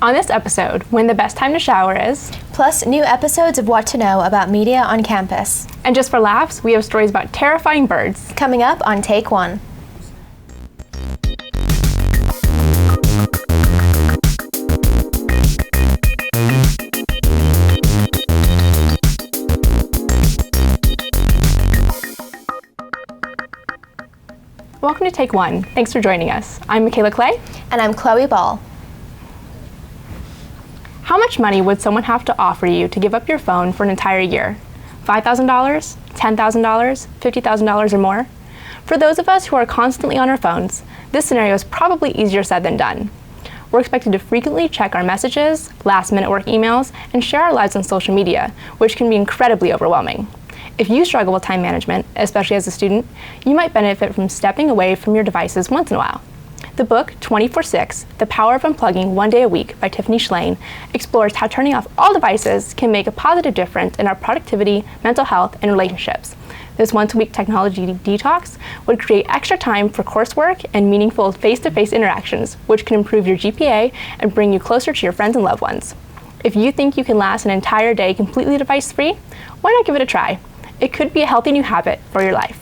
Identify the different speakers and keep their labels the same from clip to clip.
Speaker 1: On this episode, when the best time to shower is,
Speaker 2: plus new episodes of What to Know about media on campus.
Speaker 1: And just for laughs, we have stories about terrifying birds.
Speaker 2: Coming up on Take One.
Speaker 1: Welcome to Take One. Thanks for joining us. I'm Michaela Clay.
Speaker 2: And I'm Chloe Ball.
Speaker 1: How much money would someone have to offer you to give up your phone for an entire year? $5,000? $10,000? $50,000 or more? For those of us who are constantly on our phones, this scenario is probably easier said than done. We're expected to frequently check our messages, last-minute work emails, and share our lives on social media, which can be incredibly overwhelming. If you struggle with time management, especially as a student, you might benefit from stepping away from your devices once in a while. The book, 24/6, The Power of Unplugging One Day a Week by Tiffany Shlain, explores how turning off all devices can make a positive difference in our productivity, mental health, and relationships. This once-a-week technology detox would create extra time for coursework and meaningful face-to-face interactions, which can improve your GPA and bring you closer to your friends and loved ones. If you think you can last an entire day completely device-free, why not give it a try? It could be a healthy new habit for your life.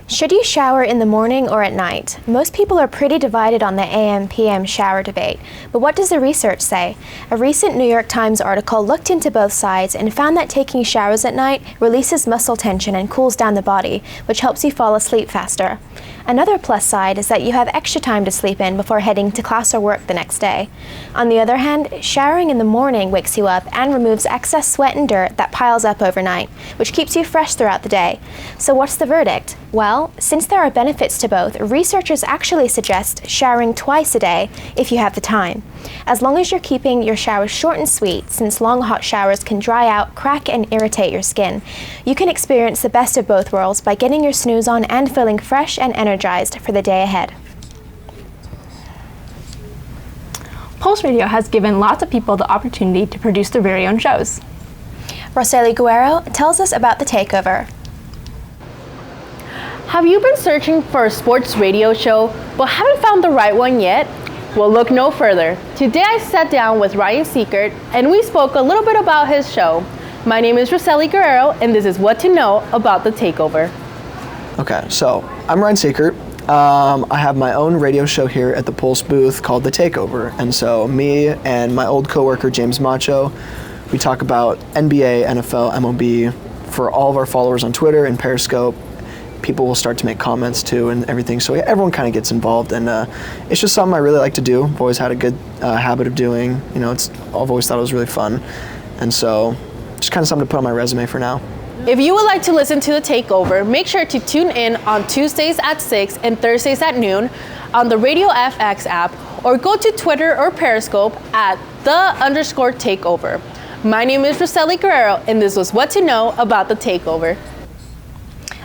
Speaker 2: Should you shower in the morning or at night? Most people are pretty divided on the AM/PM shower debate, but what does the research say? A recent New York Times article looked into both sides and found that taking showers at night releases muscle tension and cools down the body, which helps you fall asleep faster. Another plus side is that you have extra time to sleep in before heading to class or work the next day. On the other hand, showering in the morning wakes you up and removes excess sweat and dirt that piles up overnight, which keeps you fresh throughout the day. So what's the verdict? Well, since there are benefits to both, researchers actually suggest showering twice a day if you have the time. As long as you're keeping your showers short and sweet, since long hot showers can dry out, crack, and irritate your skin. You can experience the best of both worlds by getting your snooze on and feeling fresh and energized for the day ahead.
Speaker 1: Pulse Radio has given lots of people the opportunity to produce their very own shows.
Speaker 2: Roseli Guerrero tells us about the takeover.
Speaker 3: Have you been searching for a sports radio show but haven't found the right one yet? Well, look no further. Today I sat down with Ryan Seekert and we spoke a little bit about his show. My name is Roseli Guerrero and this is What to Know about the Takeover.
Speaker 4: Okay, so I'm Ryan Seekert. I have my own radio show here at the Pulse booth called The Takeover. And so me and my old coworker James Macho, we talk about NBA, NFL, MLB for all of our followers on Twitter and Periscope. People will start to make comments too and everything, so everyone kind of gets involved, and it's just something I really like to do. I've always had a good habit of doing. You know, I've always thought it was really fun, and so just kind of something to put on my resume for now.
Speaker 3: If you would like to listen to The Takeover, make sure to tune in on Tuesdays at 6 and Thursdays at noon on the Radio FX app, or go to Twitter or Periscope at _takeover. My name is Roseli Guerrero, and this was What to Know about the Takeover.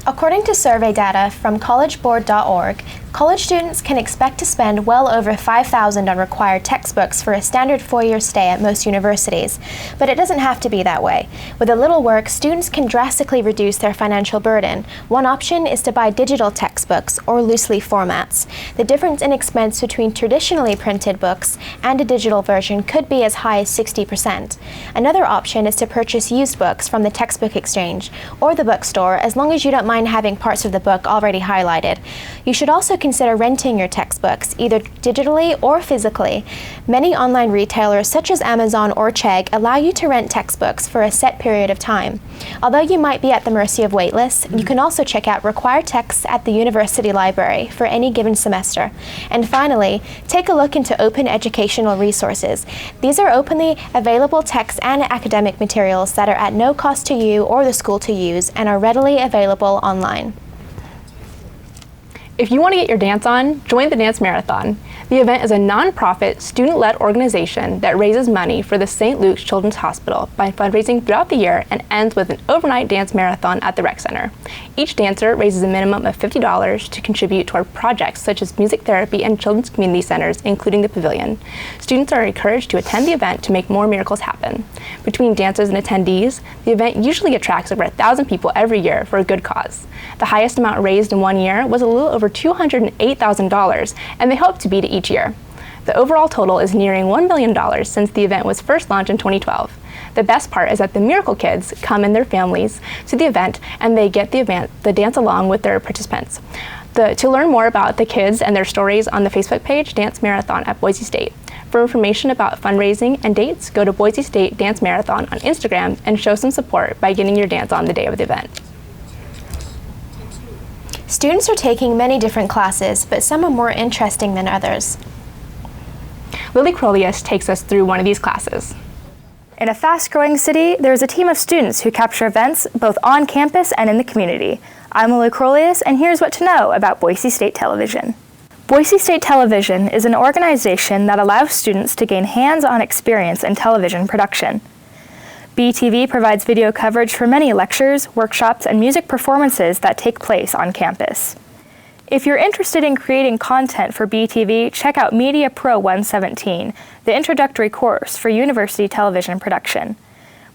Speaker 2: According to survey data from collegeboard.org, college students can expect to spend well over $5,000 on required textbooks for a standard 4-year stay at most universities. But it doesn't have to be that way. With a little work, students can drastically reduce their financial burden. One option is to buy digital textbooks or loose leaf formats. The difference in expense between traditionally printed books and a digital version could be as high as 60%. Another option is to purchase used books from the textbook exchange or the bookstore, as long as you don't mind having parts of the book already highlighted. You should also consider renting your textbooks, either digitally or physically. Many online retailers such as Amazon or Chegg allow you to rent textbooks for a set period of time. Although you might be at the mercy of waitlists, you can also check out required texts at the university library for any given semester. And finally, take a look into open educational resources. These are openly available texts and academic materials that are at no cost to you or the school to use and are readily available online.
Speaker 1: If you want to get your dance on, join the Dance Marathon. The event is a nonprofit, student-led organization that raises money for the St. Luke's Children's Hospital by fundraising throughout the year and ends with an overnight dance marathon at the rec center. Each dancer raises a minimum of $50 to contribute toward projects such as music therapy and children's community centers, including the Pavilion. Students are encouraged to attend the event to make more miracles happen. Between dancers and attendees, the event usually attracts over 1,000 people every year for a good cause. The highest amount raised in one year was a little over $208,000, and they hope to beat it each year. The overall total is nearing $1 million since the event was first launched in 2012. The best part is that the Miracle Kids come in their families to the event and they get the dance along with their participants. To learn more about the kids and their stories on the Facebook page, Dance Marathon at Boise State. For information about fundraising and dates, go to Boise State Dance Marathon on Instagram and show some support by getting your dance on the day of the event.
Speaker 2: Students are taking many different classes, but some are more interesting than others.
Speaker 1: Lily Crolius takes us through one of these classes.
Speaker 5: In a fast-growing city, there is a team of students who capture events both on campus and in the community. I'm Lily Crolius, and here's what to know about Boise State Television. Boise State Television is an organization that allows students to gain hands-on experience in television production. BTV provides video coverage for many lectures, workshops, and music performances that take place on campus. If you're interested in creating content for BTV, check out Media Pro 117, the introductory course for university television production.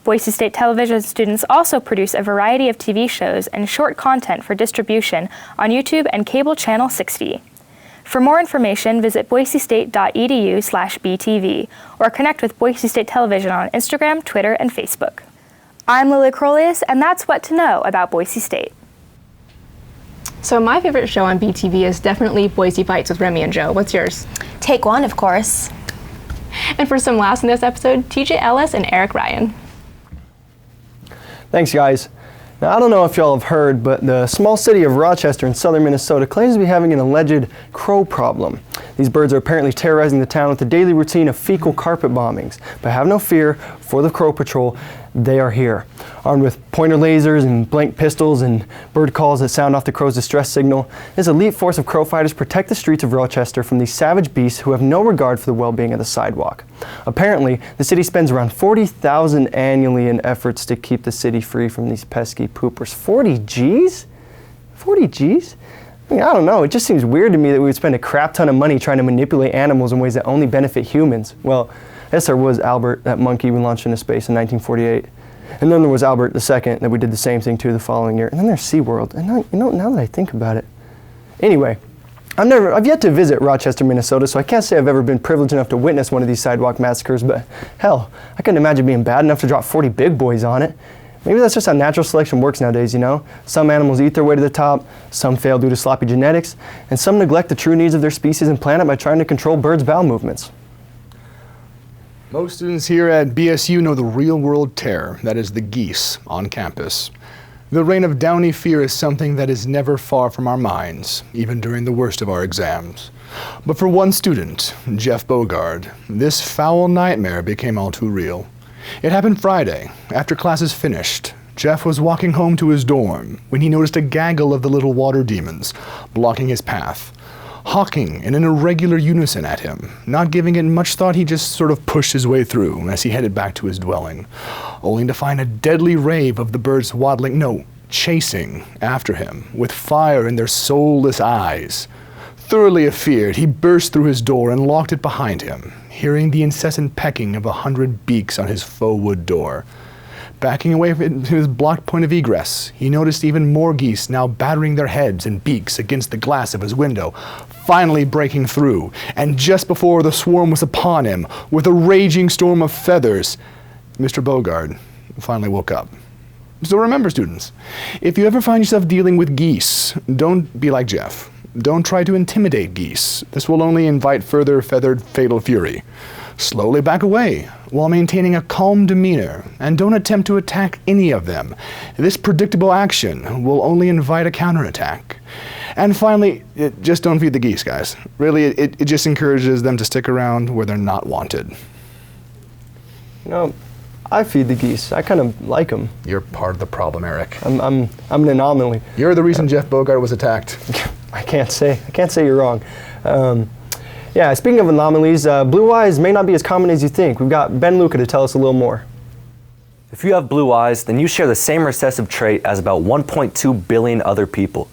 Speaker 5: Boise State Television students also produce a variety of TV shows and short content for distribution on YouTube and cable channel 60. For more information, visit boisestate.edu/BTV or connect with Boise State Television on Instagram, Twitter, and Facebook. I'm Lily Crolius, and that's what to know about Boise State.
Speaker 1: So my favorite show on BTV is definitely Boise Fights with Remy and Joe. What's yours?
Speaker 2: Take One, of course.
Speaker 1: And for some laughs in this episode, TJ Ellis and Eric Ryan.
Speaker 6: Thanks, guys. Now, I don't know if y'all have heard, but the small city of Rochester in southern Minnesota claims to be having an alleged crow problem. These birds are apparently terrorizing the town with the daily routine of fecal carpet bombings. But have no fear, for the Crow Patrol, they are here. Armed with pointer lasers and blank pistols and bird calls that sound off the crow's distress signal, this elite force of crow fighters protect the streets of Rochester from these savage beasts who have no regard for the well-being of the sidewalk. Apparently, the city spends around $40,000 annually in efforts to keep the city free from these pesky poopers. 40 G's? 40 G's? I mean, I don't know, it just seems weird to me that we would spend a crap ton of money trying to manipulate animals in ways that only benefit humans. Well, I guess there was Albert, that monkey we launched into space in 1948. And then there was Albert II that we did the same thing to the following year. And then there's SeaWorld. And now that I think about it. Anyway, I've yet to visit Rochester, Minnesota, so I can't say I've ever been privileged enough to witness one of these sidewalk massacres, but hell, I couldn't imagine being bad enough to drop 40 big boys on it. Maybe that's just how natural selection works nowadays, you know? Some animals eat their way to the top, some fail due to sloppy genetics, and some neglect the true needs of their species and planet by trying to control birds' bowel movements.
Speaker 7: Most students here at BSU know the real-world terror that is the geese on campus. The reign of downy fear is something that is never far from our minds, even during the worst of our exams. But for one student, Jeff Bogard, this foul nightmare became all too real. It happened Friday. After classes finished, Jeff was walking home to his dorm when he noticed a gaggle of the little water demons blocking his path, hawking in an irregular unison at him. Not giving it much thought, he just sort of pushed his way through as he headed back to his dwelling, only to find a deadly rave of the birds chasing after him with fire in their soulless eyes. Thoroughly afeared, he burst through his door and locked it behind him, hearing the incessant pecking of 100 beaks on his faux wood door. Backing away from his blocked point of egress, he noticed even more geese now battering their heads and beaks against the glass of his window, finally breaking through. And just before the swarm was upon him, with a raging storm of feathers, Mr. Bogard finally woke up. So remember, students, if you ever find yourself dealing with geese, don't be like Jeff. Don't try to intimidate geese. This will only invite further feathered fatal fury. Slowly back away while maintaining a calm demeanor, and don't attempt to attack any of them. This predictable action will only invite a counterattack. And finally, just don't feed the geese, guys. Really, it just encourages them to stick around where they're not wanted.
Speaker 6: You know, I feed the geese. I kind of like them.
Speaker 7: You're part of the problem, Eric.
Speaker 6: I'm an anomaly.
Speaker 7: You're the reason Jeff Bogard was attacked.
Speaker 6: I can't say you're wrong. Yeah, speaking of anomalies, blue eyes may not be as common as you think. We've got Ben Luca to tell us a little more.
Speaker 8: If you have blue eyes, then you share the same recessive trait as about 1.2 billion other people.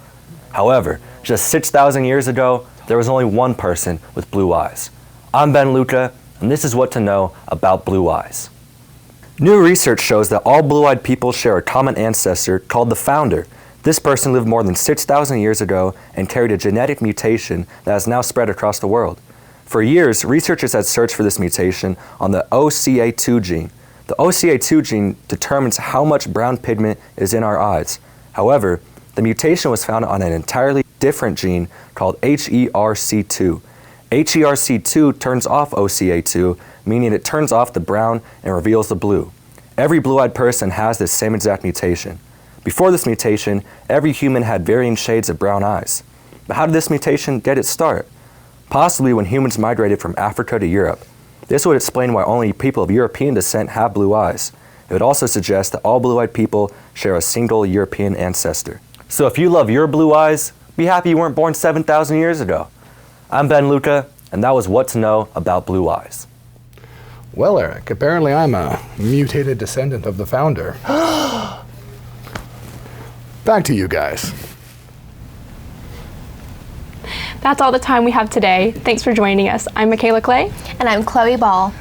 Speaker 8: However, just 6,000 years ago, there was only one person with blue eyes. I'm Ben Luca, and this is what to know about blue eyes. New research shows that all blue-eyed people share a common ancestor called the founder. This person lived more than 6,000 years ago and carried a genetic mutation that has now spread across the world. For years, researchers had searched for this mutation on the OCA2 gene. The OCA2 gene determines how much brown pigment is in our eyes. However, the mutation was found on an entirely different gene called HERC2. HERC2 turns off OCA2, meaning it turns off the brown and reveals the blue. Every blue-eyed person has this same exact mutation. Before this mutation, every human had varying shades of brown eyes. But how did this mutation get its start? Possibly when humans migrated from Africa to Europe. This would explain why only people of European descent have blue eyes. It would also suggest that all blue-eyed people share a single European ancestor. So if you love your blue eyes, be happy you weren't born 7,000 years ago. I'm Ben Luca, and that was What to Know About Blue Eyes.
Speaker 7: Well, Eric, apparently I'm a mutated descendant of the founder. Back to you guys.
Speaker 1: That's all the time we have today. Thanks for joining us. I'm Michaela Clay.
Speaker 2: And I'm Chloe Ball.